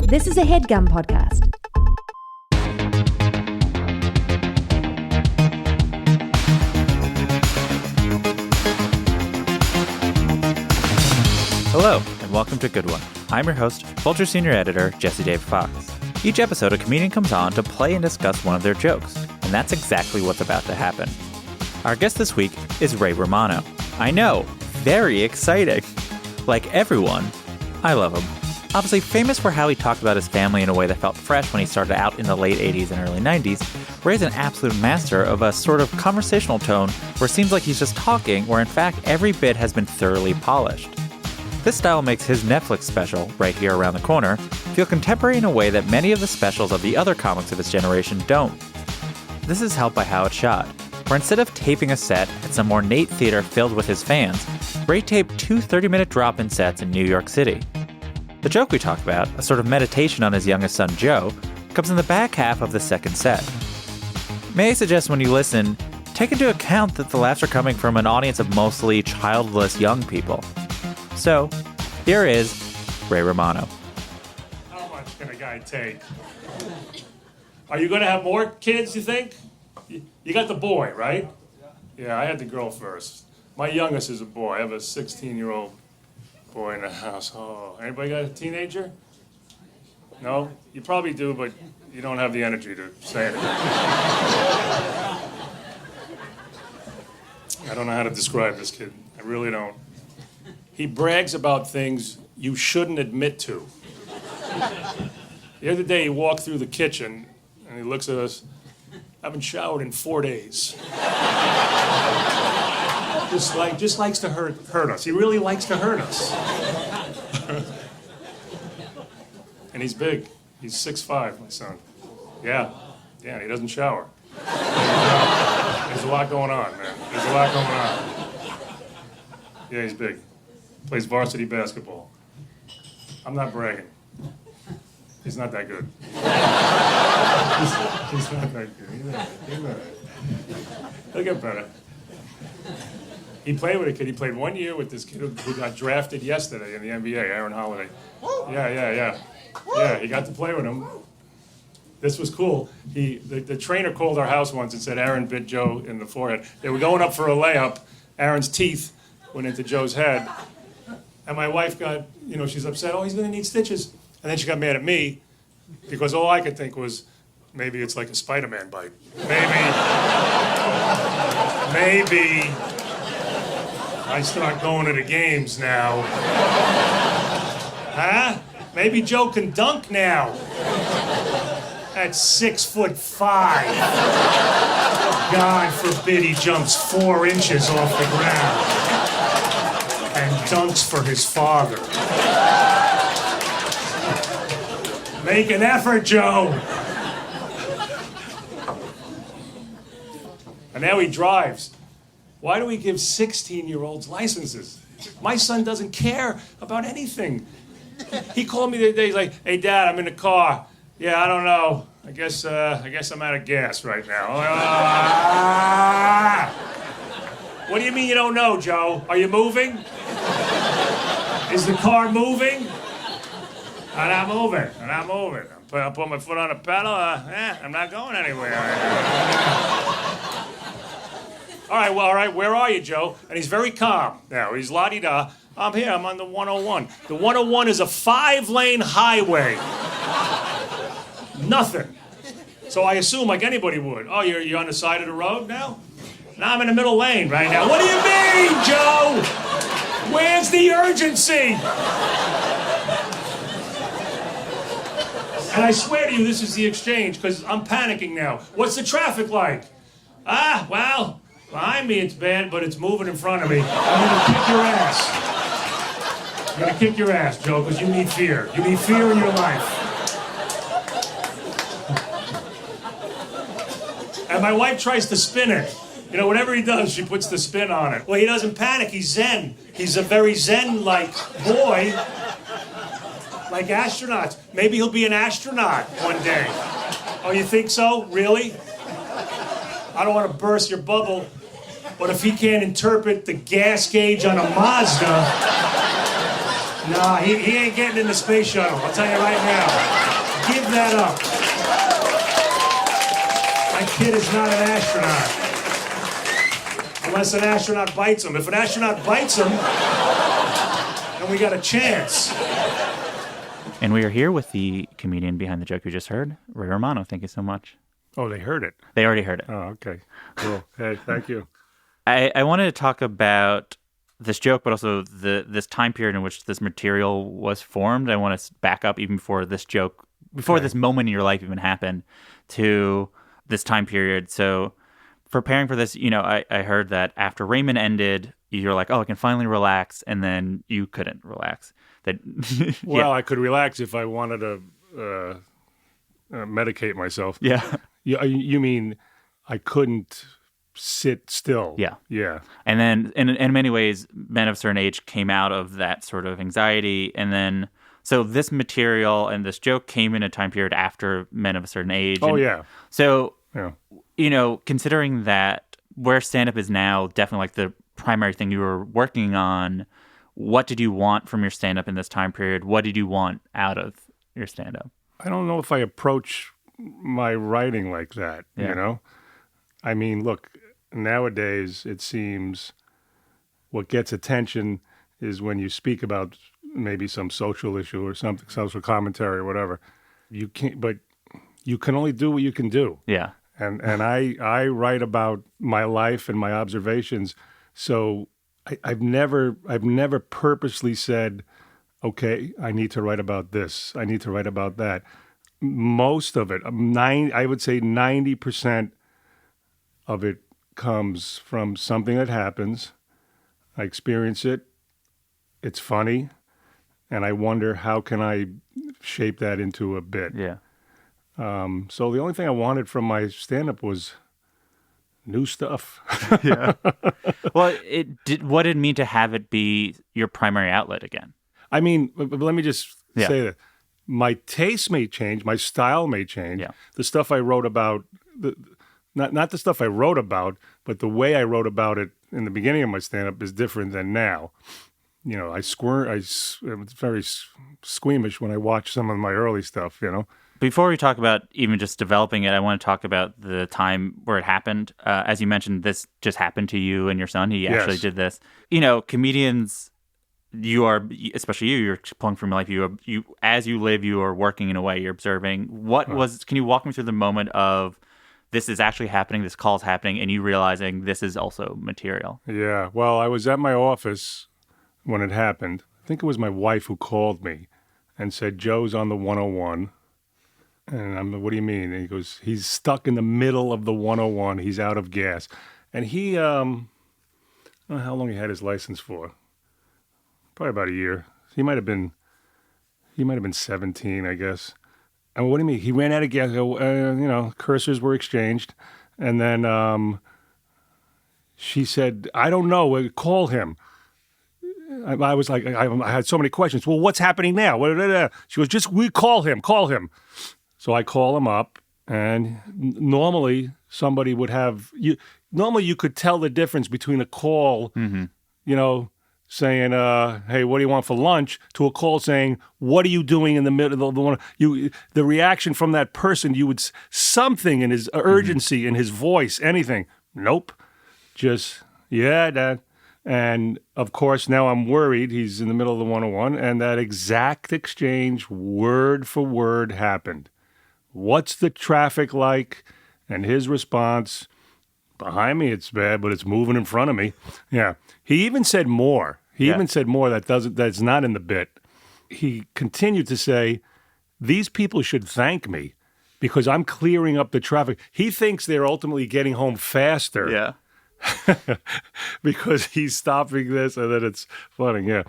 This is a HeadGum podcast. Hello, and welcome to Good One. I'm your host, Vulture Senior Editor, Jesse David Fox. Each episode, a comedian comes on to play and discuss one of their jokes, and that's exactly what's about to happen. Our guest this week is Ray Romano. I know, very exciting. Like everyone, I love him. Obviously famous for how he talked about his family in a way that felt fresh when he started out in the late 80s and early 90s, Ray's an absolute master of a sort of conversational tone where it seems like he's just talking, where in fact every bit has been thoroughly polished. This style makes his Netflix special, right here around the corner, feel contemporary in a way that many of the specials of the other comics of his generation don't. This is helped by how it's shot, where instead of taping a set at some ornate theater filled with his fans, Ray taped two 30-minute drop-in sets in New York City. The joke we talk about, a sort of meditation on his youngest son Joe, comes in the back half of the second set. May I suggest when you listen, take into account that the laughs are coming from an audience of mostly childless young people. So, here is Ray Romano. How much can a guy take? Are you going to have more kids, you think? You got the boy, right? Yeah, I had the girl first. My youngest is a boy. I have a 16-year-old boy in the house. Oh, anybody got a teenager? No? You probably do, but you don't have the energy to say anything. I don't know how to describe this kid. I really don't. He brags about things you shouldn't admit to. The other day, he walked through the kitchen, and he looks at us. I haven't showered in 4 days. just likes to hurt us. He really likes to hurt us. And he's big. He's 6'5", my son. Yeah, he doesn't shower. There's a lot going on, man. There's a lot going on. Yeah, he's big. Plays varsity basketball. I'm not bragging. He's not that good. He's not that good. He's not. He'll get better. He played with a kid. He played 1 year with this kid who got drafted yesterday in the NBA, Aaron Holiday. Yeah, he got to play with him. This was cool. The trainer called our house once and said Aaron bit Joe in the forehead. They were going up for a layup. Aaron's teeth went into Joe's head. And my wife got, she's upset. Oh, he's going to need stitches. And then she got mad at me because all I could think was, maybe it's like a Spider-Man bite. Maybe I start going to the games now. Huh? Maybe Joe can dunk now. At 6'5". God forbid he jumps 4 inches off the ground and dunks for his father. Make an effort, Joe. And now he drives. Why do we give 16-year-olds licenses? My son doesn't care about anything. He called me the other day, he's like, hey, Dad, I'm in the car. Yeah, I don't know. I guess I'm out of gas right now. What do you mean you don't know, Joe? Are you moving? Is the car moving? I'm not moving. I put my foot on the pedal. I'm not going anywhere. All right, where are you, Joe? And he's very calm now. He's la-di-da. I'm here, I'm on the 101. The 101 is a 5-lane highway. Nothing. So I assume, like anybody would, oh, you're on the side of the road now? No, I'm in the middle lane right now. What do you mean, Joe? Where's the urgency? And I swear to you, this is the exchange, because I'm panicking now. What's the traffic like? Well, behind me it's bad, but it's moving in front of me. I'm gonna kick your ass. I'm gonna kick your ass, Joe, because you need fear. You need fear in your life. And my wife tries to spin it. Whatever he does, she puts the spin on it. Well, he doesn't panic, he's zen. He's a very zen-like boy. Like astronauts. Maybe he'll be an astronaut one day. Oh, you think so? Really? I don't want to burst your bubble, but if he can't interpret the gas gauge on a Mazda, No, he ain't getting in the space shuttle. I'll tell you right now. Give that up. My kid is not an astronaut. Unless an astronaut bites him. If an astronaut bites him, then we got a chance. And we are here with the comedian behind the joke you just heard, Ray Romano. Thank you so much. Oh, they heard it. They already heard it. Oh, okay. Cool. Hey, thank you. I wanted to talk about this joke, but also this time period in which this material was formed. I want to back up even before this joke, before this moment in your life even happened, to this time period. So preparing for this, I heard that after Raymond ended, you're like, oh, I can finally relax, and then you couldn't relax. That Well, I could relax if I wanted to medicate myself. Yeah. You mean I couldn't sit still? Yeah. Yeah. And then in many ways, Men of a Certain Age came out of that sort of anxiety. And then, so this material and this joke came in a time period after Men of a Certain Age. Oh, and yeah. So, Yeah. Considering that where stand-up is now definitely like the primary thing you were working on, what did you want from your stand-up in this time period? What did you want out of your stand-up? I don't know if I approach my writing like that, I mean, look, nowadays it seems what gets attention is when you speak about maybe some social issue or something, social commentary or whatever. You can't, but you can only do what you can do. Yeah. And I write about my life and my observations. So I've never purposely said, okay, I need to write about this. I need to write about that. Most of it, I would say 90% of it comes from something that happens. I experience it. It's funny. And I wonder, how can I shape that into a bit? Yeah. So the only thing I wanted from my stand-up was new stuff. Yeah. Well, what did it mean to have it be your primary outlet again? I mean, but let me just Yeah. say that my taste may change, my style may change. Yeah. The stuff I wrote about, not the stuff I wrote about, but the way I wrote about it in the beginning of my stand-up is different than now. I was very squeamish when I watched some of my early stuff, Before we talk about even just developing it, I want to talk about the time where it happened. As you mentioned, this just happened to you and your son. He actually did this. Comedians, especially you're pulling from your life. You as you live, you are working in a way. You're observing. Can you walk me through the moment of this is actually happening, this call's happening, and you realizing this is also material? Yeah. Well, I was at my office when it happened. I think it was my wife who called me and said, Joe's on the 101. And I'm like, what do you mean? And he goes, he's stuck in the middle of the 101. He's out of gas. And he, I don't know how long he had his license for. Probably about a year. He might have been 17, I guess. And what do you mean? He ran out of gas. Cursors were exchanged. And then she said, I don't know. Call him. I was like, I had so many questions. Well, what's happening now? She goes, we call him. So I call him up, and normally somebody would have you. Normally you could tell the difference between a call, saying, "Hey, what do you want for lunch?" to a call saying, "What are you doing in the middle of the one?" The reaction from that person, you would something in his urgency, in his voice, anything. Nope, just yeah, Dad. And of course, now I'm worried. He's in the middle of the 101, and that exact exchange, word for word, happened. What's the traffic like? And his response, behind me it's bad, but it's moving in front of me. Yeah. He even said more. That's not in the bit. He continued to say, these people should thank me because I'm clearing up the traffic. He thinks they're ultimately getting home faster. Yeah. Because he's stopping this, and then it's funny, yeah.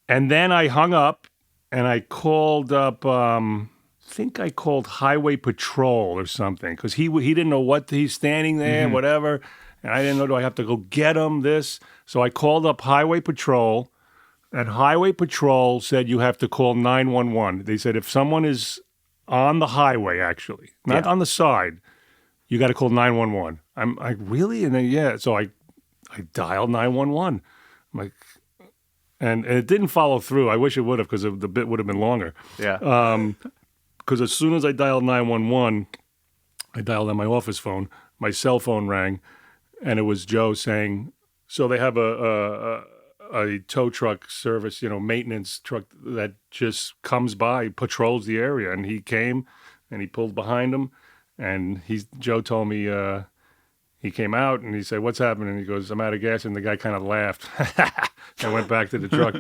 And then I hung up, and I called up, I think I called Highway Patrol or something, because he didn't know what, he's standing there, whatever, and I didn't know, do I have to go get him, this? So I called up Highway Patrol, and Highway Patrol said you have to call 911. They said if someone is on the highway, actually, not on the side, you got to call 911. I'm like, really? And then, so I dialed 911. I'm like, And it didn't follow through. I wish it would have because the bit would have been longer. Yeah. Because as soon as I dialed 911, I dialed on my office phone. My cell phone rang, and it was Joe saying, so they have a tow truck service, maintenance truck that just comes by, patrols the area. And he came, and he pulled behind him, and Joe told me he came out, and he said, "What's happening?" And he goes, "I'm out of gas." And the guy kind of laughed and went back to the truck,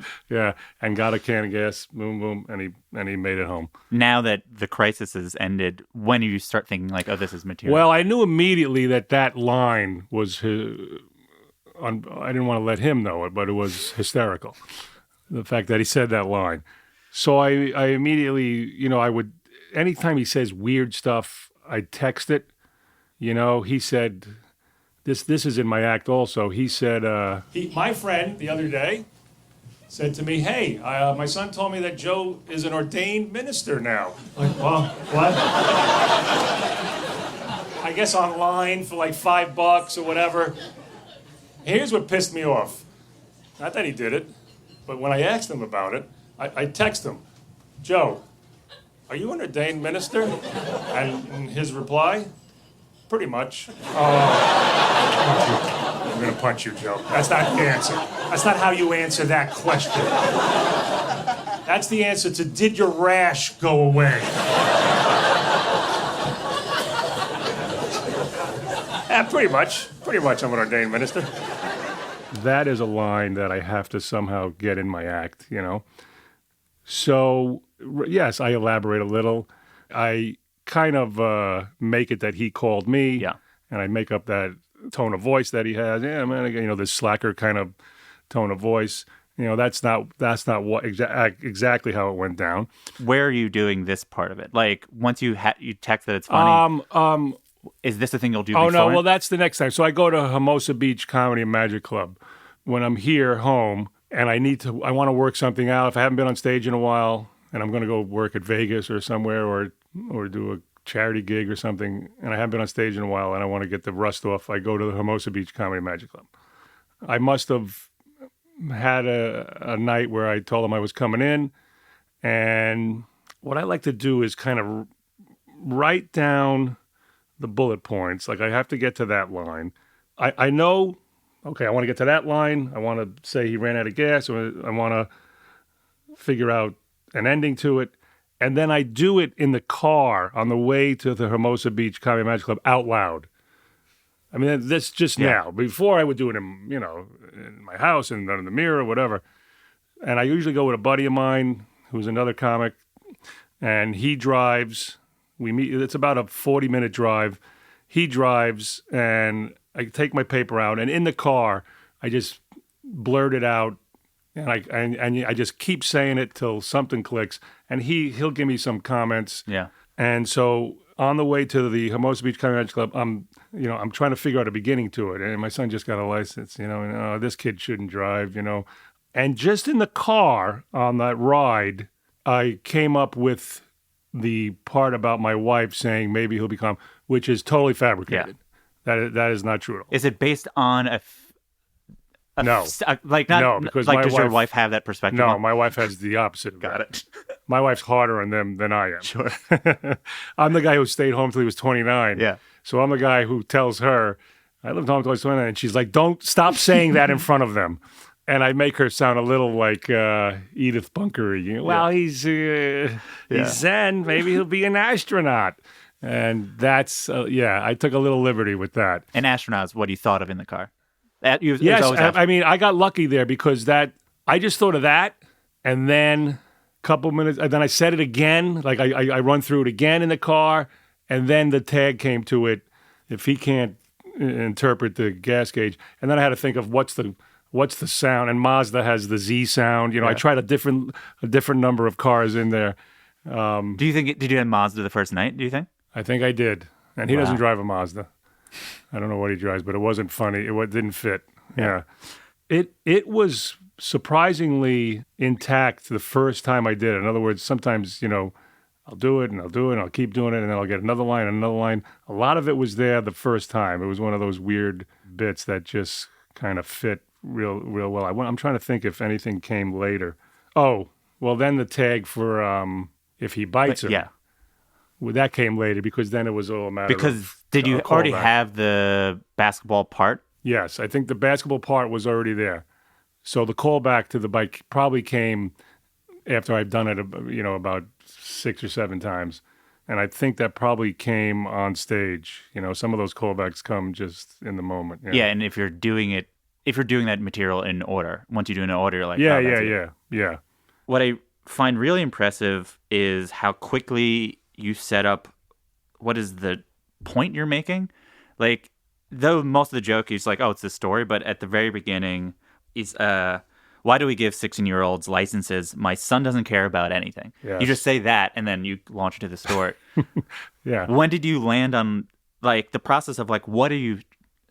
and got a can of gas, boom, boom, and he made it home. Now that the crisis has ended, when do you start thinking like, oh, this is material? Well, I knew immediately that line was I didn't want to let him know it, but it was hysterical. The fact that he said that line. So I immediately, I would, anytime he says weird stuff, I'd text it. He said, this is in my act also. He said, My friend the other day said to me, "Hey, my son told me that Joe is an ordained minister now." Like, well, what? I guess online for like $5 or whatever. Here's what pissed me off. Not that he did it, but when I asked him about it, I text him, "Joe, are you an ordained minister?" And his reply, "Pretty much." I'm going to punch you, Joe. That's not the answer. That's not how you answer that question. That's the answer to, did your rash go away? Pretty much I'm an ordained minister. that is a line that I have to somehow get in my act, So, yes, I elaborate a little. I kind of make it that he called me, and I make up that tone of voice that he has. Yeah, man, this slacker kind of tone of voice. That's not what exactly how it went down. Where are you doing this part of it? Like, once you text that it's funny, is this the thing you'll do before? Oh, no, well, that's the next time. So I go to Hermosa Beach Comedy and Magic Club when I'm here home, and I want to work something out. If I haven't been on stage in a while, and I'm going to go work at Vegas or somewhere or do a charity gig or something, and I haven't been on stage in a while, and I want to get the rust off, I go to the Hermosa Beach Comedy and Magic Club. I must have had a night where I told him I was coming in, and what I like to do is kind of write down the bullet points. Like, I have to get to that line. I know, okay, I want to get to that line. I want to say he ran out of gas. Or I want to figure out an ending to it. And then I do it in the car on the way to the Hermosa Beach Comedy Magic Club out loud. I mean, that's just now. Before I would do it in, in my house and in the mirror or whatever. And I usually go with a buddy of mine who's another comic, and he drives. We meet. It's about a 40-minute drive. He drives, and I take my paper out, and in the car, I just blurt it out, and I just keep saying it till something clicks, and he'll give me some comments. Yeah. And so on the way to the Hermosa Beach Comedy Club, I'm trying to figure out a beginning to it, and my son just got a license, and this kid shouldn't drive, and just in the car on that ride, I came up with the part about my wife saying maybe he'll become, which is totally fabricated. Yeah. That is not true at all. Is it based on no, because does your wife have that perspective? No, my wife has the opposite of Got that. it. My wife's harder on them than I am. Sure. I'm the guy who stayed home till he was 29. Yeah. So I'm the guy who tells her, I lived home till I was 29, and she's like, don't stop saying that in front of them. And I make her sound a little like Edith Bunkery. Well, he's Zen. Maybe he'll be an astronaut. And that's, I took a little liberty with that. And astronauts, what you thought of in the car? Yes, I mean, I got lucky there because I just thought of that, and then a couple minutes, and then I said it again. Like I run through it again in the car, and then the tag came to it. If he can't interpret the gas gauge, and then I had to think of what's the sound, and Mazda has the Z sound. I tried a different number of cars in there. Do you think did you have Mazda the first night? Do you think? I think I did, and he doesn't drive a Mazda. I don't know what he drives, but it wasn't funny. It didn't fit. Yeah. It was surprisingly intact the first time I did it. In other words, sometimes, I'll do it and I'll keep doing it, and then I'll get another line. A lot of it was there the first time. It was one of those weird bits that just kind of fit real well. I'm trying to think if anything came later. Oh, well, then the tag for if he bites her. Yeah. Well, that came later because then it was all a matter of Because did you a already callback. have the basketball part? Yes, I think the basketball part was already there. So the callback to the bite probably came after I've done it, about 6 or 7 times. And I think that probably came on stage. Some of those callbacks come just in the moment. Yeah, and if you're doing that material in order, once you do it in order, you're like, Yeah, oh, that's it. yeah. What I find really impressive is how quickly you set up what is the point you're making. Like, though most of the joke is like, oh, it's this story, but at the very beginning, is why do we give 16-year-olds licenses? My son doesn't care about anything. Yes. You just say that, and then you launch into the story. Yeah. When did you land on, like, the process of, like, what are you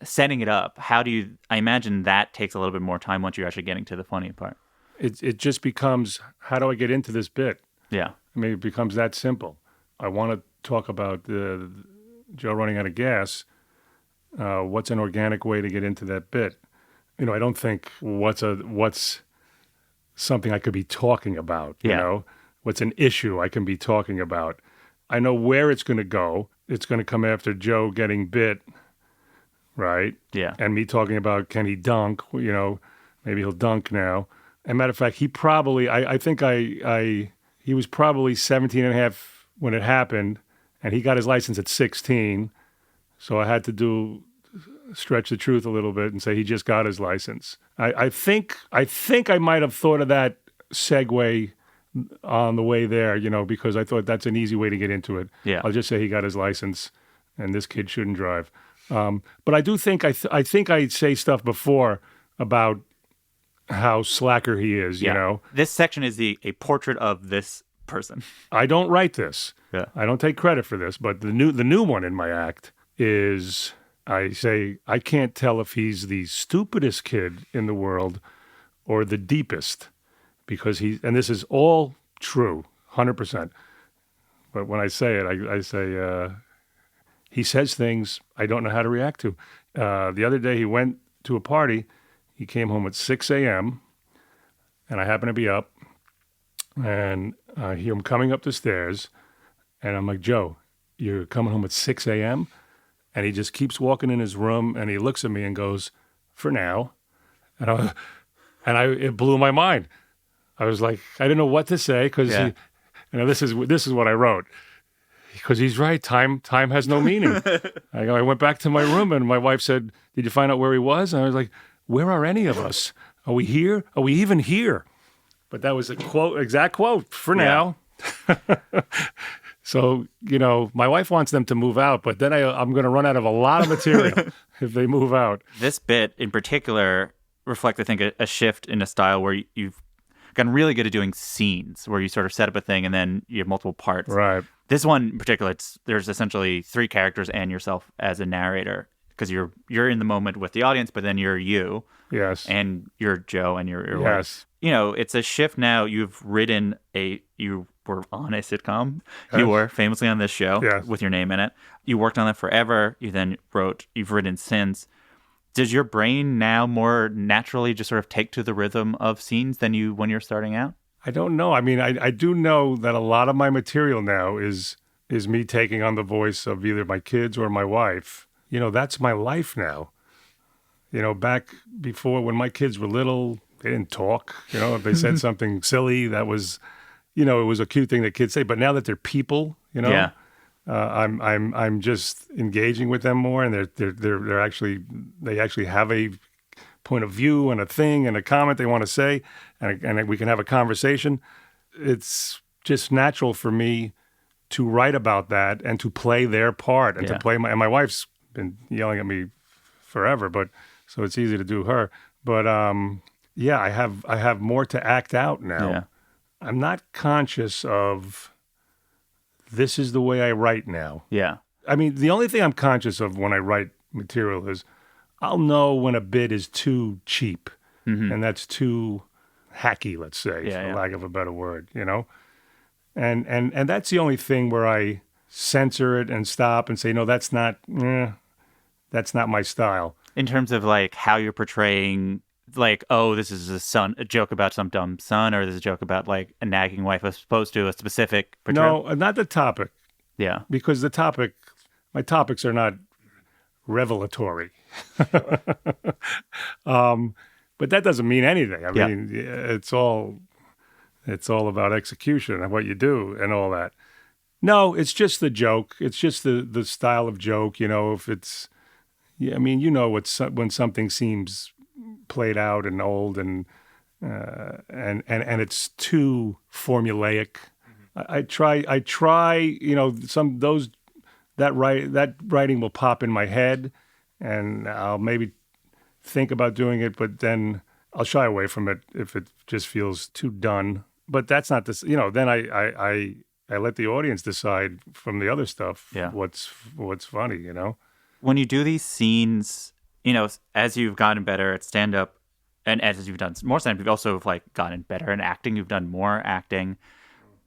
setting it up? How do you, I imagine that takes a little bit more time once you're actually getting to the funny part. It just becomes, how do I get into this bit? Yeah. I mean, it becomes that simple. I want to talk about Joe running out of gas. What's an organic way to get into that bit? I don't think what's something I could be talking about. Yeah. What's an issue I can be talking about. I know where it's going to go. It's going to come after Joe getting bit, right? Yeah. And me talking about, can he dunk? Maybe he'll dunk now. As a matter of fact, he probably, I think he was probably 17 and a half when it happened, and he got his license at 16. So I had to stretch the truth a little bit and say he just got his license. I think I might have thought of that segue on the way there, because I thought that's an easy way to get into it. Yeah. I'll just say he got his license, and this kid shouldn't drive. But I do think I think I say stuff before about how slacker he is. This section is a portrait of this person. I don't write this. Yeah. I don't take credit for this, but the new one in my act is I say I can't tell if he's the stupidest kid in the world or the deepest, because and this is all true, 100%. But when I say it, I say he says things I don't know how to react to. The other day he went to a party. He came home at 6 a.m., and I happened to be up, and I hear him coming up the stairs, and I'm like, Joe, you're coming home at 6 a.m.? And he just keeps walking in his room, and he looks at me and goes, for now. And it blew my mind. I was like, I didn't know what to say, because this is what I wrote. Because he's right, time has no meaning. I went back to my room, and my wife said, did you find out where he was? And I was like, where are any of us? Are we here? Are we even here? But that was exact quote, for now. So, my wife wants them to move out, but then I'm going to run out of a lot of material if they move out. This bit in particular reflects, I think, a shift in a style where you've gotten really good at doing scenes, where you sort of set up a thing and then you have multiple parts. Right. This one in particular, there's essentially 3 characters and yourself as a narrator, because you're in the moment with the audience, but then you're you. Yes. And you're Joe and you're yes. It's a shift now. You were on a sitcom. Yes. You were famously on this show with your name in it. You worked on it forever. You've written since. Does your brain now more naturally just sort of take to the rhythm of scenes than when you're starting out? I don't know. I mean, I do know that a lot of my material now is me taking on the voice of either my kids or my wife. That's my life now. Back before, when my kids were little, they didn't talk. If they said something silly, that was, it was a cute thing that kids say. But now that they're people, I'm just engaging with them more, and they actually have a point of view and a thing and a comment they want to say, and we can have a conversation. It's just natural for me to write about that and to play their part and to play and my wife's been yelling at me forever, but so it's easy to do her. But I have more to act out now. Yeah. I'm not conscious of this is the way I write now. Yeah. I mean, the only thing I'm conscious of when I write material is I'll know when a bit is too cheap, and that's too hacky, let's say, for lack of a better word, And that's the only thing where I censor it and stop and say, no, that's not my style. In terms of like how you're portraying like, oh, this is a joke about some dumb son, or this is a joke about like a nagging wife as opposed to a specific portrayal? No, not the topic, Yeah. because my topics are not revelatory. But that doesn't mean anything. I Yeah. mean, it's all about execution and what you do and all that. No, it's just the joke. It's just the style of joke. If it's, I mean, when something seems played out and old and it's too formulaic. I try. That writing will pop in my head, and I'll maybe think about doing it, but then I'll shy away from it if it just feels too done. But that's not this. Then I let the audience decide from the other stuff. Yeah. What's funny. When you do these scenes, as you've gotten better at stand-up, and as you've done more stand-up, you've also like gotten better at acting. You've done more acting.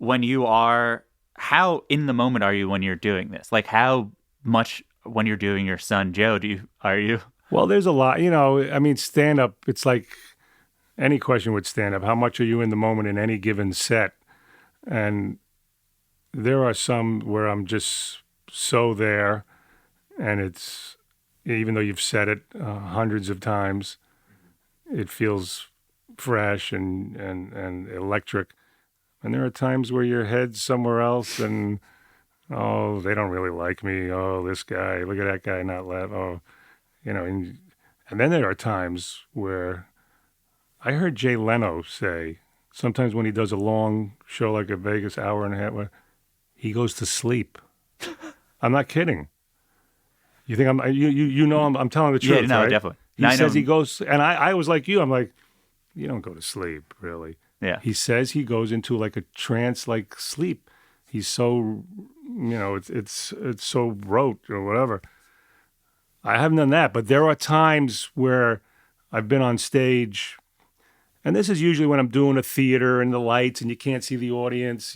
How in the moment are you when you're doing this? Like, how much when you're doing your son Joe are you? Well, there's a lot. I mean, stand-up, it's like any question with stand-up. How much are you in the moment in any given set? And there are some where I'm just so there, and it's, even though you've said it hundreds of times, it feels fresh and electric. And there are times where your head's somewhere else, and oh, they don't really like me. Oh, this guy, look at that guy not laugh. Oh, and then there are times where I heard Jay Leno say, sometimes when he does a long show like a Vegas hour and a half, he goes to sleep. I'm not kidding. You think I'm telling the truth, Yeah, no, right? definitely. He says he goes, and I was like you. I'm like, you don't go to sleep, really. Yeah. He says he goes into like a trance-like sleep. He's so, it's so rote or whatever. I haven't done that, but there are times where I've been on stage, and this is usually when I'm doing a theater and the lights and you can't see the audience.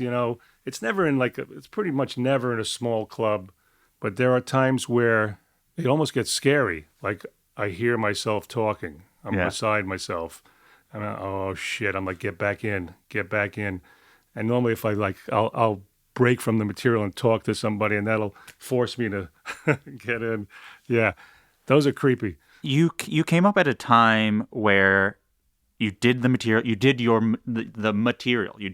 It's never it's pretty much never in a small club, but there are times where it almost gets scary. Like I hear myself talking. I'm beside myself. And oh shit! I'm like, get back in. And normally, if I'll break from the material and talk to somebody, and that'll force me to get in. Yeah, those are creepy. You came up at a time where you did the material, you did the material, you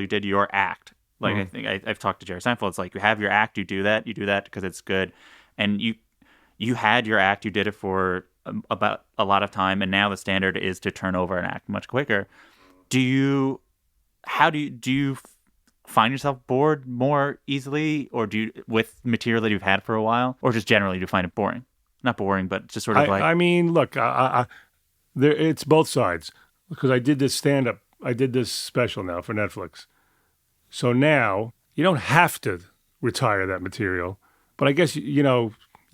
did your act. Like I think I've talked to Jerry Seinfeld. It's like you have your act, you do that because it's good, and you had your act, you did it for about a lot of time, and now the standard is to turn over an act much quicker. Do you find yourself bored more easily, or with material that you've had for a while, or just generally do you find it boring? Not boring, but just sort of I mean, look, it's both sides, because I did this stand-up, I did this special now for Netflix. So now you don't have to retire that material, but I guess you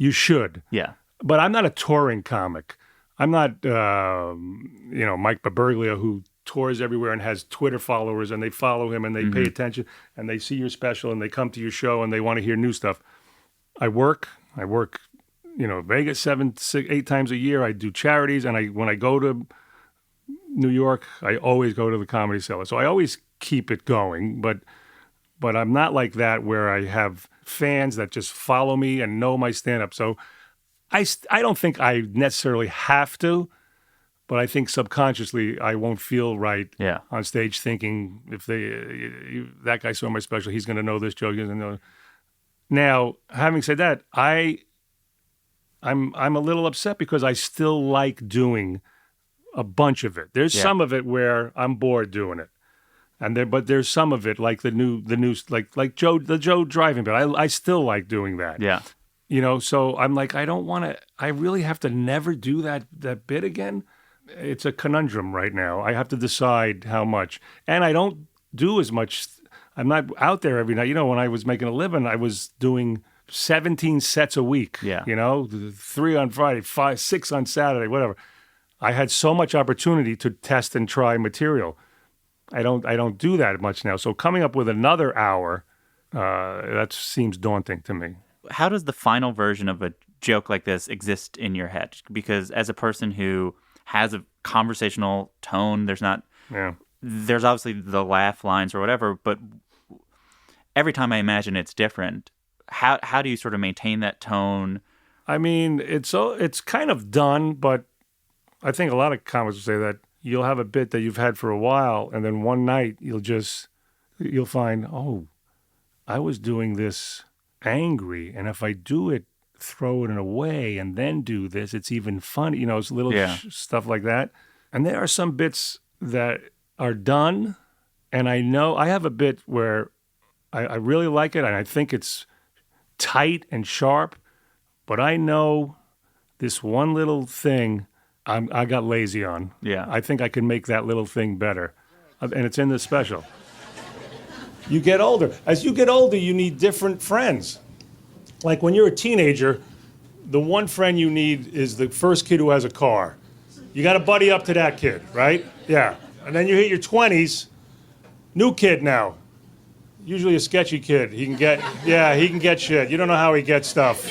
should. Yeah. But I'm not a touring comic. I'm not, Mike Birbiglia, who tours everywhere and has Twitter followers, and they follow him and they pay attention and they see your special and they come to your show and they want to hear new stuff. I work, Vegas 7-8 times a year. I do charities, and when I go to New York, I always go to the Comedy Cellar. So I always keep it going, but I'm not like that where I have fans that just follow me and know my stand-up. So I don't think I necessarily have to, but I think subconsciously I won't feel right on stage thinking if that guy saw my special, he's going to know this joke. He's going to know. Now, having said that, I'm a little upset because I still like doing a bunch of it. There's some of it where I'm bored doing it, but there's some of it like the new like the Joe driving bit. I still like doing that. Yeah. So I'm like, I don't want to. I really have to never do that bit again. It's a conundrum right now. I have to decide how much, and I don't do as much. I'm not out there every night. When I was making a living, I was doing 17 sets a week. Yeah. 3 on Friday, 5, 6 on Saturday, whatever. I had so much opportunity to test and try material. I don't do that much now. So coming up with another hour, that seems daunting to me. How does the final version of a joke like this exist in your head? Because as a person who has a conversational tone. There's not. Yeah. There's obviously the laugh lines or whatever, but every time I imagine it's different. How do you sort of maintain that tone? I mean, it's kind of done, but I think a lot of comics will say that you'll have a bit that you've had for a while, and then one night you'll find, oh, I was doing this angry, and if I do it, throw it in a way, and then do this, it's even funny. It's little stuff like that. And there are some bits that are done, and I know I have a bit where I really like it, and I think it's tight and sharp, but I know this one little thing I got lazy on. Yeah. I think I can make that little thing better, and it's in the special. You get older. As you get older, you need different friends. Like when you're a teenager, the one friend you need is the first kid who has a car. You got to buddy up to that kid, right? Yeah. And then you hit your 20s, new kid now. Usually a sketchy kid. He can get shit. You don't know how he gets stuff.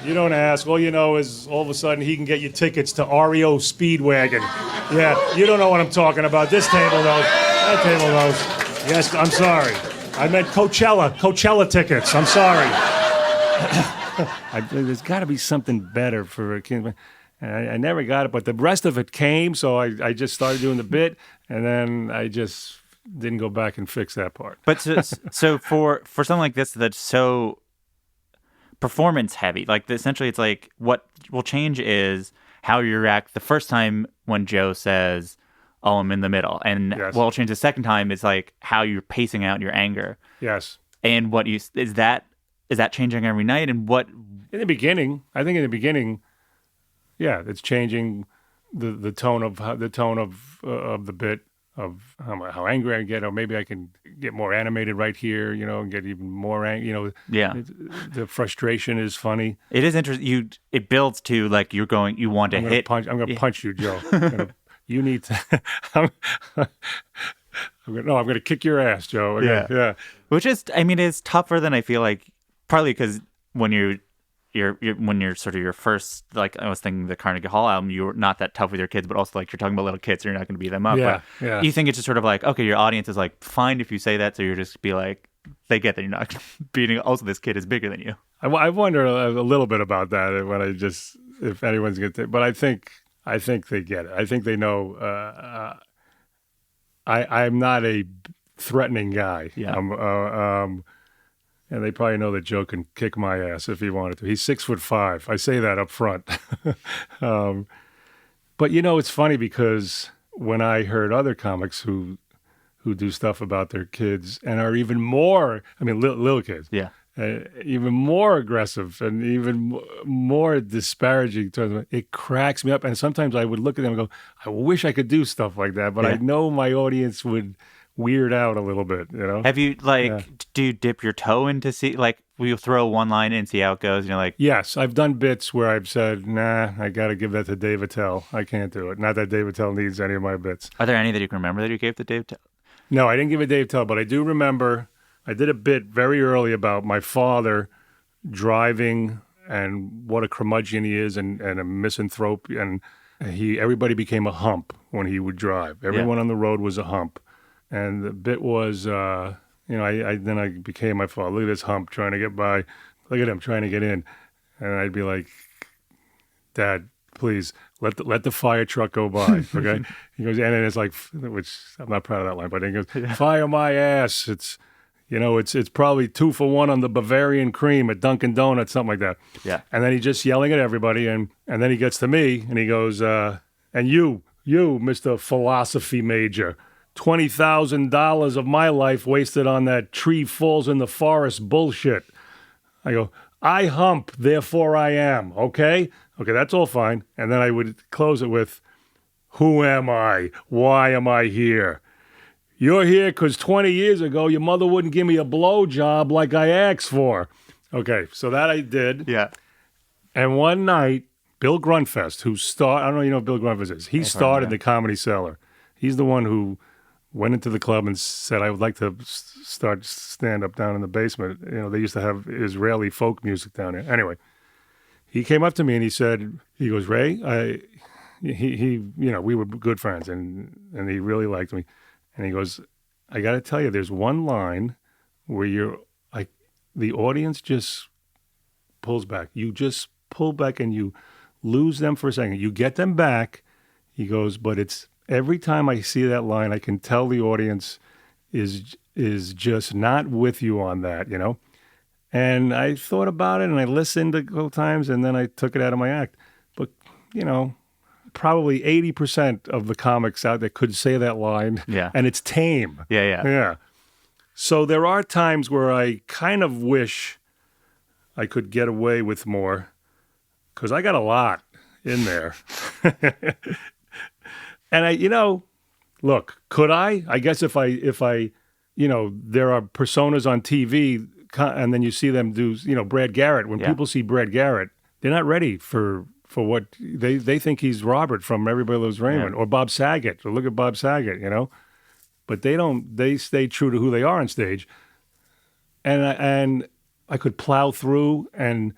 You don't ask. All you know is all of a sudden he can get you tickets to REO Speedwagon. Yeah, you don't know what I'm talking about. This table knows. That table knows. Yes, I'm sorry. I meant Coachella tickets. I'm sorry. There's got to be something better for a kid. I never got it, but the rest of it came, so I just started doing the bit, and then I just didn't go back and fix that part. But so for something like this that's so performance heavy, like essentially it's like what will change is how you react the first time when Joe says, "Oh, I'm in the middle," and yes. what will change the second time is like how you're pacing out your anger. Yes. And what is that changing every night? And what in the beginning? I think in the beginning, yeah, it's changing the tone of the bit. Of how angry I get, or maybe I can get more animated right here, and get even more angry. Yeah, the frustration is funny. It is interesting. It builds to like you want to hit. I'm going to punch you, Joe. You need to. I'm going to kick your ass, Joe. Okay, yeah. Which is, I mean, it's tougher than I feel like. Partly because when you're sort of your first, like I was thinking the Carnegie Hall album, you're not that tough with your kids, but also like you're talking about little kids, so you're not going to beat them up. Yeah, but yeah. You think it's just sort of like, okay, your audience is like fine if you say that, so you're just be like, they get that you're not beating. Also, this kid is bigger than you. I wonder a little bit about that when if anyone's going to, but I think they get it. I think they know. I'm not a threatening guy. Yeah. And they probably know that Joe can kick my ass if he wanted to. He's 6'5". I say that up front. But it's funny because when I heard other comics who do stuff about their kids and are even more, I mean, little kids, even more aggressive and even more disparaging towards them, it cracks me up. And sometimes I would look at them and go, I wish I could do stuff like that, but I know my audience would weird out a little bit, Have you do you dip your toe in to see, like, will you throw one line in and see how it goes? Like, yes, I've done bits where I've said, nah, I got to give that to Dave Attell. I can't do it. Not that Dave Attell needs any of my bits. Are there any that you can remember that you gave to Dave Attell? No, I didn't give it to Dave Attell, but I do remember I did a bit very early about my father driving and what a curmudgeon he is and a misanthrope, and everybody became a hump when he would drive. Everyone on the road was a hump. And the bit was, I became my father. Look at this hump trying to get by. Look at him trying to get in. And I'd be like, Dad, please let the fire truck go by. Okay. He goes, and then it's like, which I'm not proud of that line, but he goes, fire my ass. It's probably 2 for 1 on the Bavarian cream at Dunkin' Donuts, something like that. Yeah. And then he's just yelling at everybody. And then he gets to me and he goes, and you, Mr. Philosophy Major, $20,000 of my life wasted on that tree falls in the forest bullshit. I go, I hump, therefore I am, okay? Okay, that's all fine. And then I would close it with, who am I? Why am I here? You're here because 20 years ago, your mother wouldn't give me a blowjob like I asked for. Okay, so that I did. Yeah. And one night, Bill Grunfest, I don't know if you know what Bill Grunfest is. He started the Comedy Cellar. He's the one who went into the club and said, I would like to start stand-up down in the basement. They used to have Israeli folk music down there. Anyway, he came up to me and he goes, Ray, we were good friends, and he really liked me. And he goes, I got to tell you, there's one line where you're like, the audience just pulls back. You just pull back and you lose them for a second. You get them back. He goes, but it's every time I see that line, I can tell the audience is just not with you on that, And I thought about it and I listened a couple times and then I took it out of my act. But, probably 80% of the comics out there could say that line. Yeah. And it's tame. Yeah. So there are times where I kind of wish I could get away with more because I got a lot in there. And look, could I? I guess if I, there are personas on TV and then you see them do, Brad Garrett. When people see Brad Garrett, they're not ready for what they think he's Robert from Everybody Loves Raymond or Bob Saget. Or look at Bob Saget, But they don't. They stay true to who they are on stage. And I could plow through and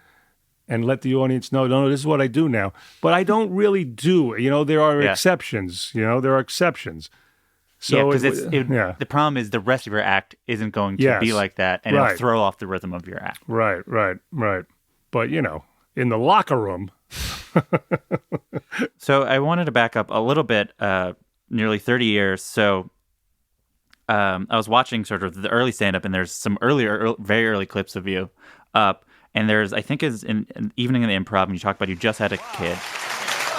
let the audience know, no, this is what I do now. But I don't really do it. There are exceptions. There are exceptions. So because the problem is the rest of your act isn't going to be like that, and it'll throw off the rhythm of your act. Right. But in the locker room. So I wanted to back up a little bit. Nearly 30 years. So I was watching sort of the early stand-up, and there's some very early clips of you up. And there's, I think, is in Evening in the Improv, and you talk about you just had a kid.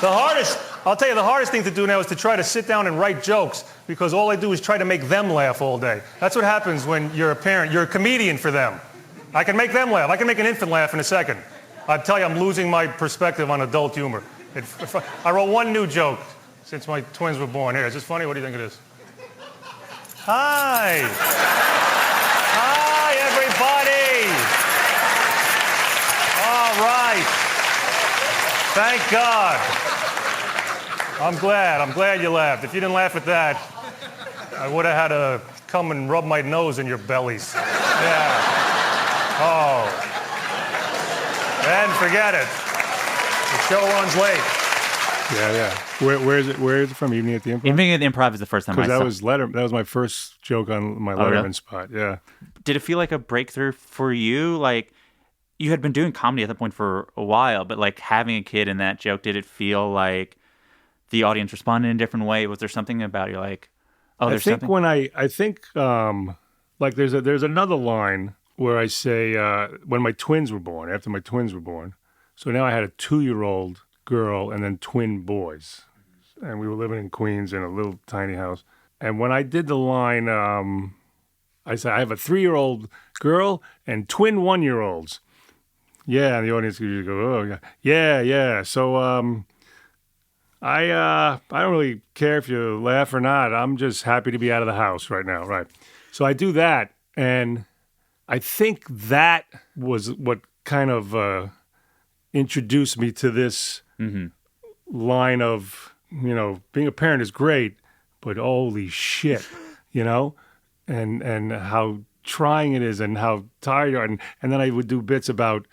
I'll tell you, the hardest thing to do now is to try to sit down and write jokes because all I do is try to make them laugh all day. That's what happens when you're a parent. You're a comedian for them. I can make them laugh. I can make an infant laugh in a second. I tell you, I'm losing my perspective on adult humor. I wrote one new joke since my twins were born. Here, is this funny? What do you think it is? Hi. Hi, everybody. All right. Thank God. I'm glad you laughed. If you didn't laugh at that, I would have had to come and rub my nose in your bellies. Yeah. Oh. Then forget it. The show runs late. Yeah. Where is it from? Evening at the Improv? Evening at the Improv is the first time I saw it. That was my first joke on my Letterman spot. Yeah. Did it feel like a breakthrough for you? Like, you had been doing comedy at that point for a while, but like having a kid in that joke, did it feel like the audience responded in a different way? Was there something about you like, there's something? Like there's another line where I say, when my twins were born, after my twins were born, so now I had a 2-year-old girl and then twin boys. And we were living in Queens in a little tiny house. And when I did the line, I said, I have a 3-year-old girl and twin 1-year-olds. Yeah, and the audience usually go, oh, yeah. So I don't really care if you laugh or not. I'm just happy to be out of the house right now, right? So I do that, and I think that was what kind of introduced me to this line of, being a parent is great, but holy shit, and how trying it is and how tired you are. And then I would do bits about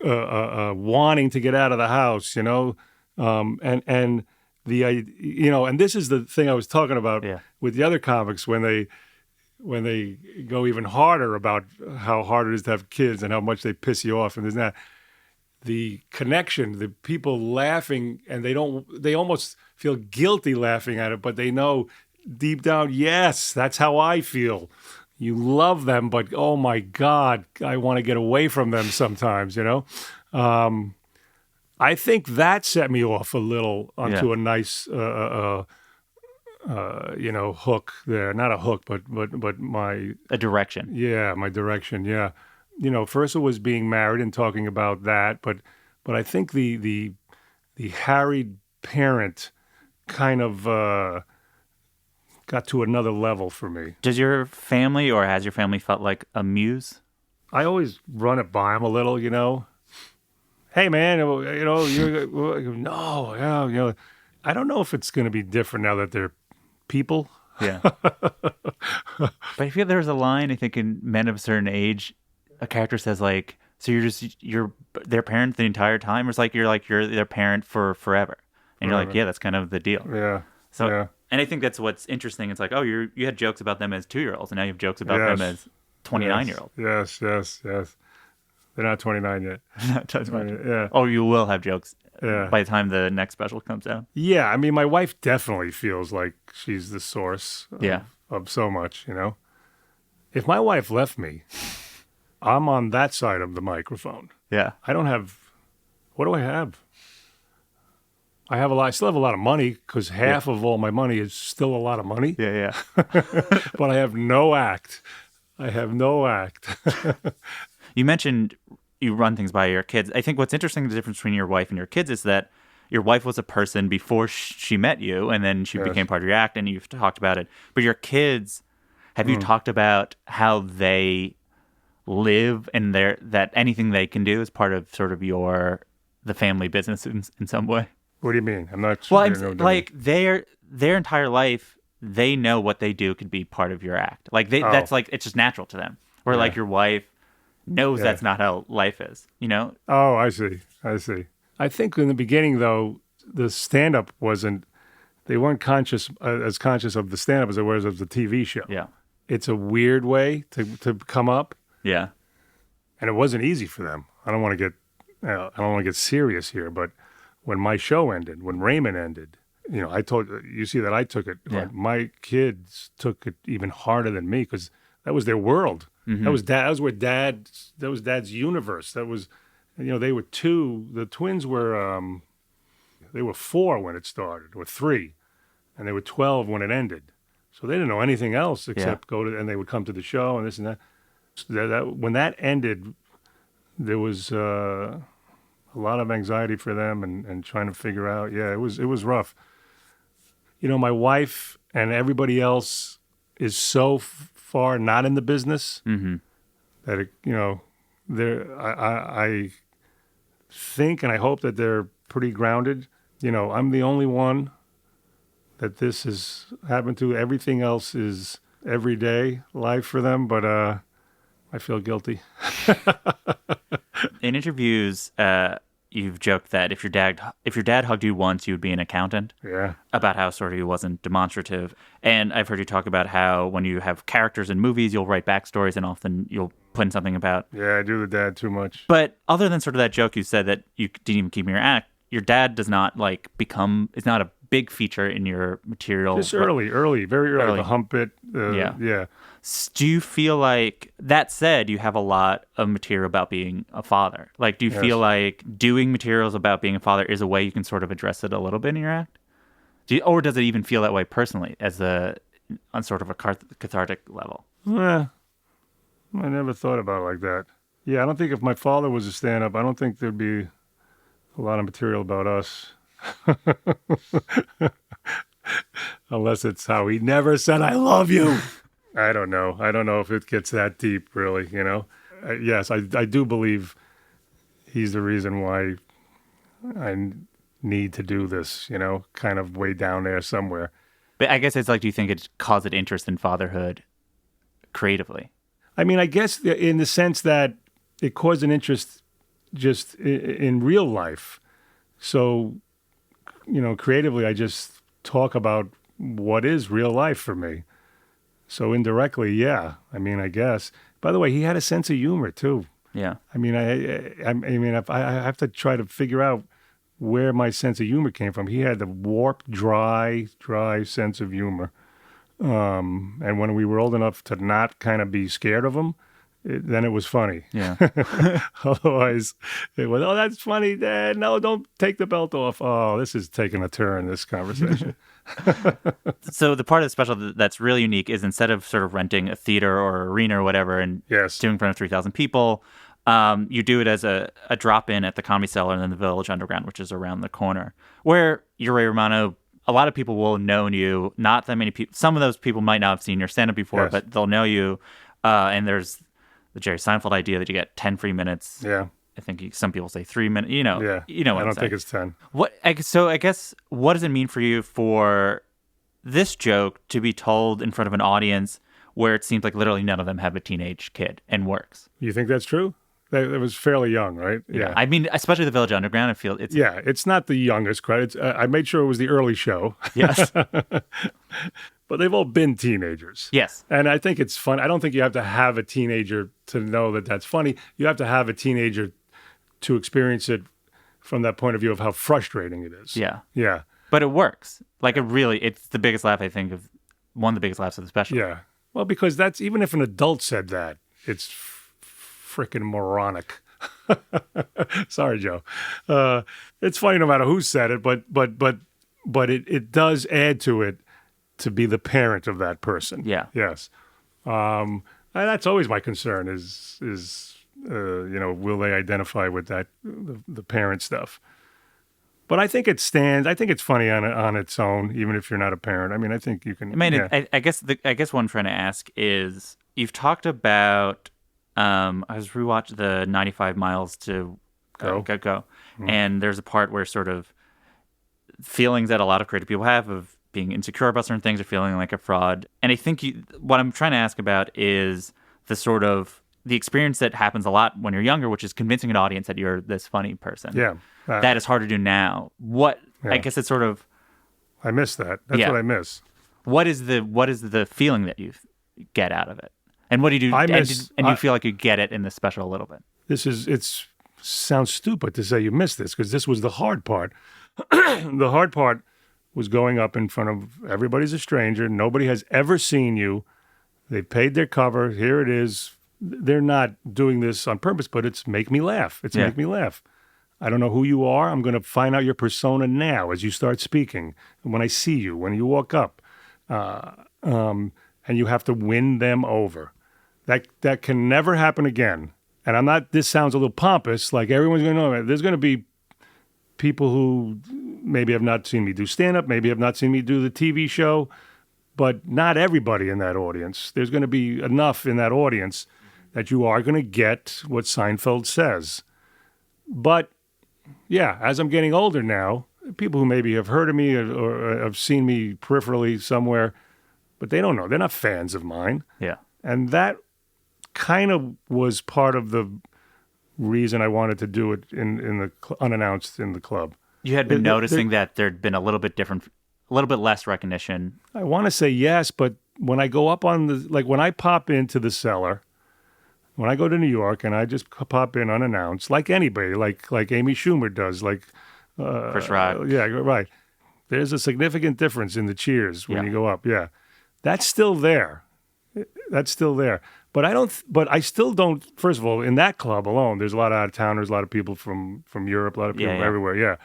wanting to get out of the house, and and this is the thing I was talking about with the other comics when they go even harder about how hard it is to have kids and how much they piss you off, and there's that. The connection, the people laughing, and they almost feel guilty laughing at it, but they know deep down, yes, that's how I feel. You love them, but oh my God, I want to get away from them sometimes, I think that set me off a little onto a nice, hook there. Not a hook, but a direction. Yeah, my direction, yeah. First it was being married and talking about that, but I think the harried parent kind of got to another level for me. Does your family or has your family felt like a muse? I always run it by them a little, Hey man, I don't know if it's going to be different now that they're people. Yeah. But I feel there's a line, I think, in Men of a Certain Age, a character says so you're their parent the entire time, or it's like you're their parent for forever. And you're like, yeah, that's kind of the deal. Yeah. So, yeah. and I think that's what's interesting. It's like, oh, you had jokes about them as 2-year-olds, and now you have jokes about them as 29-year-olds. Yes. They're not 29 yet. Yeah. Oh, you will have jokes Yeah. by the time the next special comes out. Yeah. I mean, my wife definitely feels like she's the source of so much, If my wife left me, I'm on that side of the microphone. Yeah. I don't have, what do I have? I still have a lot of money because half of all my money is still a lot of money. Yeah. But I have no act. You mentioned you run things by your kids. I think what's interesting, the difference between your wife and your kids is that your wife was a person before she met you, and then she became part of your act, and you've talked about it. But your kids, have you talked about how they live and that anything they can do is part of sort of the family business in some way? What do you mean? I'm not sure. Well, like their entire life, they know what they do could be part of your act. Like that's like, it's just natural to them. Where like your wife knows that's not how life is, Oh, I see. I think in the beginning, though, the stand-up they weren't as conscious of the stand-up as they were of the TV show. Yeah. It's a weird way to come up. Yeah. And it wasn't easy for them. I don't want to get serious here, but when my show ended, when Raymond ended, I told you see that I took it. Yeah. My kids took it even harder than me because that was their world. Mm-hmm. That was Dad's universe. That was, they were 2. The twins were, they were 4 when it started, or 3, and they were 12 when it ended. So they didn't know anything else except and they would come to the show and this and that. So when that ended, there was a lot of anxiety for them and trying to figure out. Yeah, it was rough. My wife and everybody else is so far not in the business that I think and I hope that they're pretty grounded. I'm the only one that this has happened to. Everything else is everyday life for them, but I feel guilty. In interviews, you've joked that if your dad hugged you once, you would be an accountant. Yeah. About how sort of he wasn't demonstrative. And I've heard you talk about how when you have characters in movies, you'll write backstories and often you'll put in something about. Yeah, I do the dad too much. But other than sort of that joke, you said that you didn't even keep in your act. Your dad does not is not a big feature in your material. Just very early. The hump it. Yeah. Do you feel like, that said, you have a lot of material about being a father? Like, do you feel like doing materials about being a father is a way you can sort of address it a little bit in your act? Or does it even feel that way personally on sort of a cathartic level? I never thought about it like that. Yeah, I don't think if my father was a stand-up, I don't think there'd be a lot of material about us. Unless it's how he never said, I love you. I don't know. I don't know if it gets that deep, really, Yes, I do believe he's the reason why I need to do this, kind of way down there somewhere. But I guess it's like, do you think it caused an interest in fatherhood creatively? I mean, I guess in the sense that it caused an interest just in real life. So, creatively, I just talk about what is real life for me. So indirectly, yeah. I mean, I guess. By the way, he had a sense of humor too. Yeah. I mean, I have to try to figure out where my sense of humor came from. He had the warped, dry sense of humor. And when we were old enough to not kind of be scared of him, then it was funny. Yeah. Otherwise, it was, oh, that's funny, Dad. No, don't take the belt off. Oh, this is taking a turn, this conversation. So the part of the special that's really unique is instead of sort of renting a theater or arena or whatever and doing in front of 3,000 people, you do it as a drop-in at the Comedy Cellar and then the Village Underground, which is around the corner, where you're Ray Romano. A lot of people will have known you. Not that many people. Some of those people might not have seen your stand-up before, but they'll know you. And there's the Jerry Seinfeld idea that you get 10 free minutes. Yeah. I think some people say 3 minutes. What I don't think it's 10. So I guess, what does it mean for you for this joke to be told in front of an audience where it seems like literally none of them have a teenage kid and works? You think that's true? It was fairly young, right? Yeah. I mean, especially the Village Underground, I feel it's... Yeah, it's not the youngest crowd. I made sure it was the early show. Yes. But they've all been teenagers. Yes. And I think it's fun. I don't think you have to have a teenager to know that that's funny. You have to have a teenager to experience it from that point of view of how frustrating it is. Yeah. Yeah. But it works. Like, it's the biggest laugh, I think, one of the biggest laughs of the special. Yeah. Well, because that's, even if an adult said that, it's freaking moronic. Sorry, Joe. It's funny no matter who said it, but it does add to it to be the parent of that person. Yeah. Yes. And that's always my concern is will they identify with that, the parent stuff? But I think it stands. I think it's funny on its own, even if you're not a parent. I mean, I think you can. I mean, I guess what I'm trying to ask is, you've talked about. I was rewatching the 95 Miles to Go, Mm-hmm. and there's a part where sort of feelings that a lot of creative people have of being insecure about certain things or feeling like a fraud. And I think what I'm trying to ask about is the sort of the experience that happens a lot when you're younger, which is convincing an audience that you're this funny person. Yeah. That is hard to do now. I guess it's sort of... I miss that. That's what I miss. What is the feeling that you get out of it? And what do you do? And you feel like you get it in the special a little bit. It sounds stupid to say you missed this, because this was the hard part. The hard part was going up in front of everybody's a stranger. Nobody has ever seen you. They paid their cover. Here it is. They're not doing this on purpose, but it's make me laugh. Make me laugh. I don't know who you are. I'm going to find out your persona now as you start speaking. When I see you, when you walk up, and you have to win them over. That can never happen again. And this sounds a little pompous, like everyone's going to know. There's going to be people who maybe have not seen me do stand-up, maybe have not seen me do the TV show, but not everybody in that audience. There's going to be enough in that audience that you are going to get what Seinfeld says. But, yeah, as I'm getting older now, people who maybe have heard of me or have seen me peripherally somewhere, but they don't know. They're not fans of mine. Yeah. And that kind of was part of the reason I wanted to do it unannounced in the club. You had been noticing that there'd been a little bit less recognition. I want to say yes, but when I go up when I pop into the Cellar, when I go to New York and I just pop in unannounced, like anybody, like Amy Schumer does, like Chris Rock. Yeah, right. There's a significant difference in the cheers when you go up. Yeah, that's still there. But I still don't. First of all, in that club alone, there's a lot of out-of-towners, a lot of people from Europe, a lot of people everywhere. Yeah,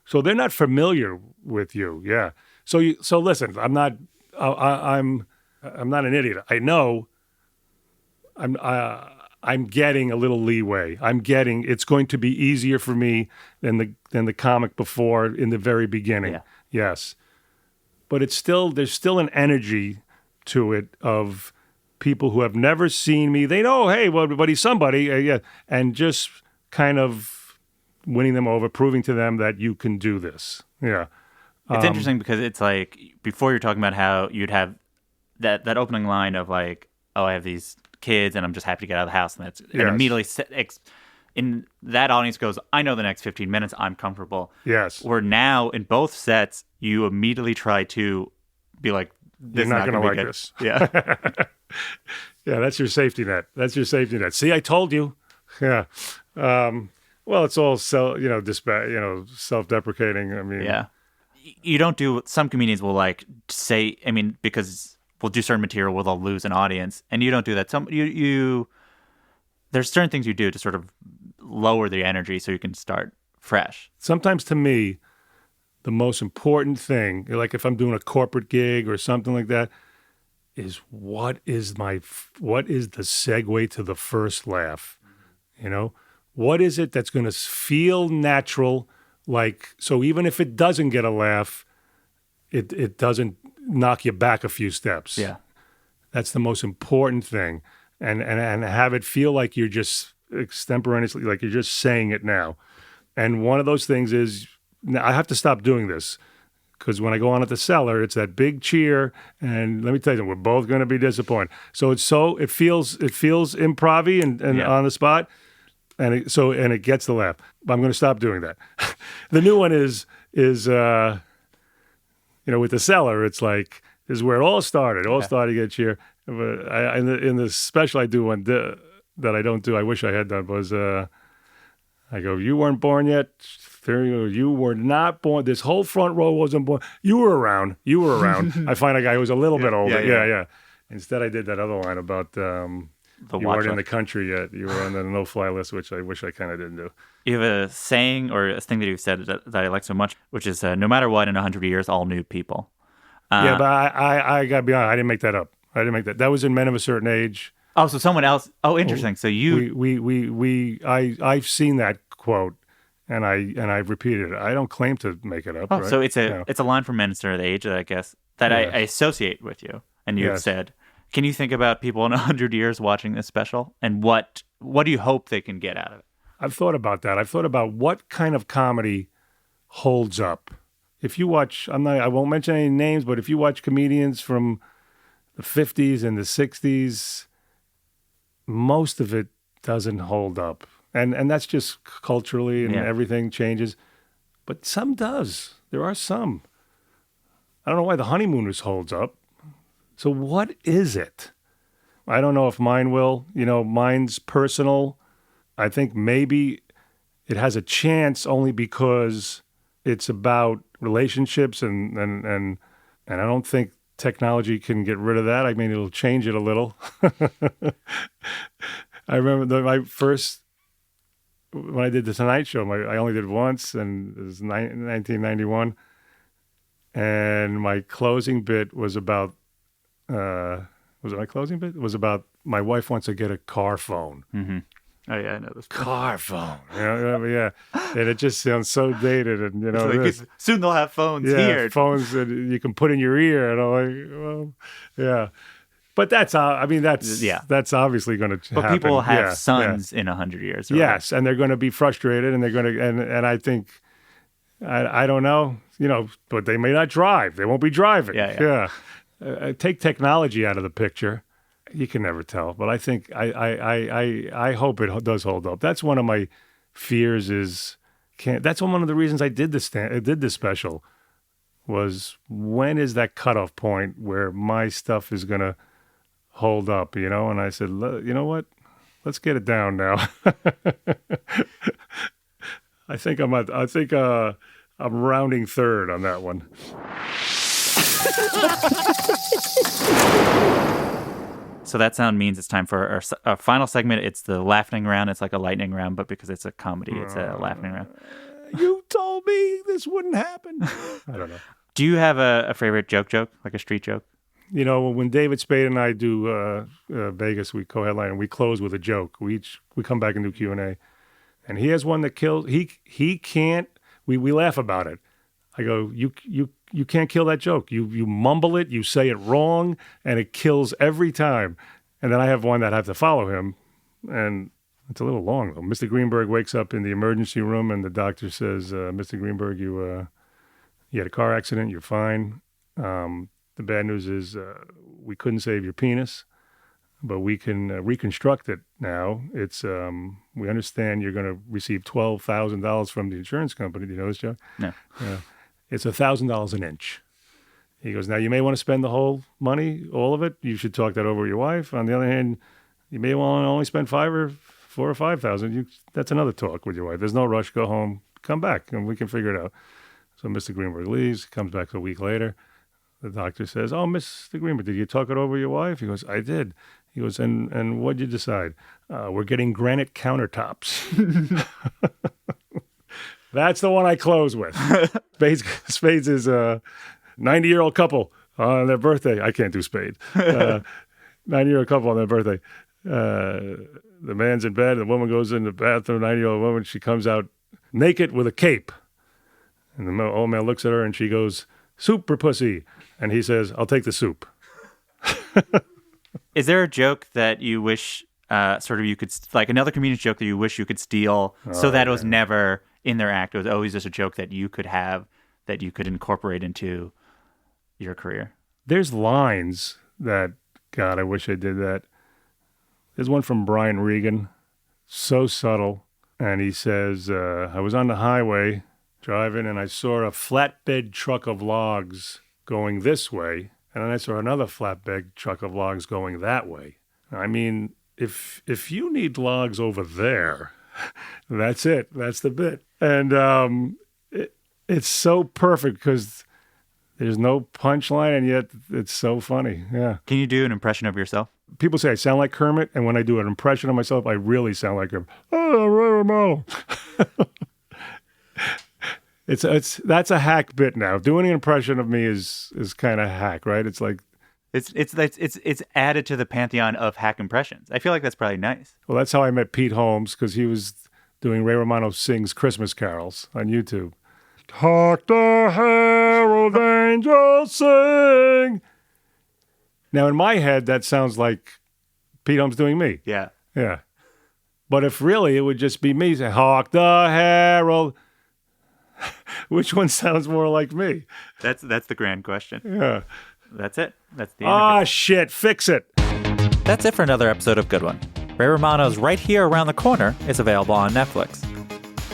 so they're not familiar with you. Yeah. So listen, I'm not an idiot. I know. I'm getting a little leeway. It's going to be easier for me than the comic before in the very beginning. Yeah. Yes, but there's still an energy to it of people who have never seen me. They know, hey, well, but he's somebody, yeah, and just kind of winning them over, proving to them that you can do this. Yeah, it's interesting because it's like before you're talking about how you'd have that opening line of like, oh, I have these kids and I'm just happy to get out of the house, and and immediately in that audience goes, I know the next 15 minutes I'm comfortable. Yes. Where now in both sets you immediately try to be like, you're not going to like this. Yeah. Yeah, that's your safety net. See, I told you. Yeah. Well, it's all self-deprecating. I mean, yeah. You don't do. Some comedians will like say. I mean, because we'll do certain material where they'll lose an audience, and you don't do that. There's certain things you do to sort of lower the energy so you can start fresh. Sometimes, to me, the most important thing, like if I'm doing a corporate gig or something like that, is what is the segue to the first laugh? You know, what is it that's going to feel natural? Like, so even if it doesn't get a laugh, it doesn't knock you back a few steps. Yeah, that's the most important thing, and have it feel like you're just extemporaneously, like you're just saying it now. And one of those things is, now I have to stop doing this. Because when I go on at the Cellar, it's that big cheer, and let me tell you, we're both going to be disappointed. So it feels improv-y and on the spot. and it gets the laugh. I'm going to stop doing that. The new one is with the Cellar. It's like this is where it all started. It all started to get cheer. But in the special I do one that I don't do. I wish I had done was I go, you weren't born yet. There you go. You were not born. This whole front row wasn't born. You were around. I find a guy who was a little bit older. Yeah. Instead, I did that other line about you weren't in the country yet. You were on the no-fly list, which I wish I kind of didn't do. You have a saying or a thing that you've said that I like so much, which is no matter what, in 100 years, all new people. Yeah, but I got to be honest. I didn't make that up. I didn't make that. That was in Men of a Certain Age. Oh, so someone else. Oh, interesting. So I've seen that quote, and I've repeated it. I don't claim to make it up. Oh, right? so it's a line from Men of a Certain Age that I guess that I associate with you, and you've said. Can you think about people in 100 years watching this special, and what do you hope they can get out of it? I've thought about that. I've thought about what kind of comedy holds up. If you watch, I won't mention any names, but if you watch comedians from the 50s and the 60s, most of it doesn't hold up. And that's just culturally and everything changes. But some does. There are some. I don't know why The Honeymooners holds up. So what is it? I don't know if mine will. Mine's personal. I think maybe it has a chance only because it's about relationships and I don't think technology can get rid of that. I mean, it'll change it a little. I remember when I did the Tonight Show, I only did it once, and it was 1991. And my closing bit was about, was it my closing bit? It was about my wife wants to get a car phone. Mm-hmm. Oh, yeah, I know this. Car phone. Yeah. And it just sounds so dated. And, soon they'll have phones here. Phones that you can put in your ear. And I'm like, well, yeah. But that's obviously going to happen. But people will have sons in 100 years. Right? Yes, and they're going to be frustrated, and they're going to, and I think, I don't know, but they may not drive. They won't be driving. Yeah. Take technology out of the picture. You can never tell, but I think I hope it does hold up. That's one of my fears. That's one of the reasons I did this special. Was when is that cutoff point where my stuff is gonna hold up? And I said, you know what? Let's get it down now. I think I'm rounding third on that one. So that sound means it's time for our final segment. It's the laughing round. It's like a lightning round, but because it's a comedy, it's a laughing round. You told me this wouldn't happen. I don't know. Do you have a favorite joke, like a street joke? When David Spade and I do Vegas, we co-headline and we close with a joke. We come back and do Q&A. And he has one that kills. He can't. We laugh about it. I go, you can't kill that joke. You mumble it, you say it wrong, and it kills every time. And then I have one that I have to follow him, and it's a little long though. Mr. Greenberg wakes up in the emergency room, and the doctor says, "Mr. Greenberg, you had a car accident. You're fine. The bad news is we couldn't save your penis, but we can reconstruct it now. It's we understand you're going to receive $12,000 from the insurance company. Do you know this, Joe? No. It's $1,000 an inch." He goes, "Now you may want to spend the whole money, all of it. You should talk that over with your wife. On the other hand, you may want to only spend $4,000 or $5,000. That's another talk with your wife. There's no rush. Go home, come back, and we can figure it out." So Mr. Greenberg leaves, comes back a week later. The doctor says, "Oh, Mr. Greenberg, did you talk it over with your wife?" He goes, "I did." He goes, and what'd you decide? We're getting granite countertops. That's the one I close with. Spades is a 90-year-old couple on their birthday. I can't do Spades. 90-year-old couple on their birthday. The man's in bed, and the woman goes in the bathroom, 90-year-old woman. She comes out naked with a cape. And the old man looks at her, and she goes, "Soup or pussy?" And he says, "I'll take the soup." Is there a joke that you wish you could, like another comedian's joke that you wish you could steal so that it was never in their act? It was always just a joke that you could have, that you could incorporate into your career? There's lines that, God, I wish I did that. There's one from Brian Regan, so subtle. And he says, I was on the highway driving and I saw a flatbed truck of logs going this way. And then I saw another flatbed truck of logs going that way. I mean, if you need logs over there, that's it. That's the bit. And it's so perfect because there's no punchline, and yet it's so funny. Yeah. Can you do an impression of yourself? People say I sound like Kermit, and when I do an impression of myself, I really sound like him. Oh, Romano. That's a hack bit now. Doing an impression of me is kind of hack, right? It's like it's added to the pantheon of hack impressions. I feel like that's probably nice. Well, that's how I met Pete Holmes, because he was doing Ray Romano Sings Christmas Carols on YouTube. Hark the herald angels sing. Now, in my head, that sounds like Pete Holmes doing me. Yeah. Yeah. But if really it would just be me saying, hark the herald, which one sounds more like me? That's the grand question. Yeah. That's it. That's the end of it. Shit, fix it. That's it for another episode of Good One. Ray Romano's Right Here Around the Corner is available on Netflix.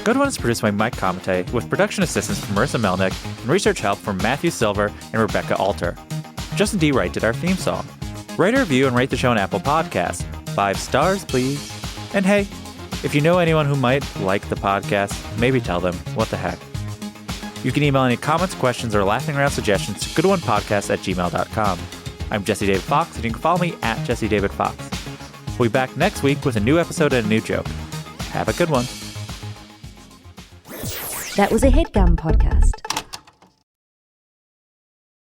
Good One is produced by Mike Comite, with production assistance from Marissa Melnick and research help from Matthew Silver and Rebecca Alter. Justin D. Wright did our theme song. Write a review and rate the show on Apple Podcasts. 5 stars, please. And hey, if you know anyone who might like the podcast, maybe tell them. What the heck. You can email any comments, questions, or laughing around suggestions to goodonepodcast@gmail.com. I'm Jesse David Fox, and you can follow me at Jesse David Fox. We'll be back next week with a new episode and a new joke. Have a good one. That was a HeadGum podcast.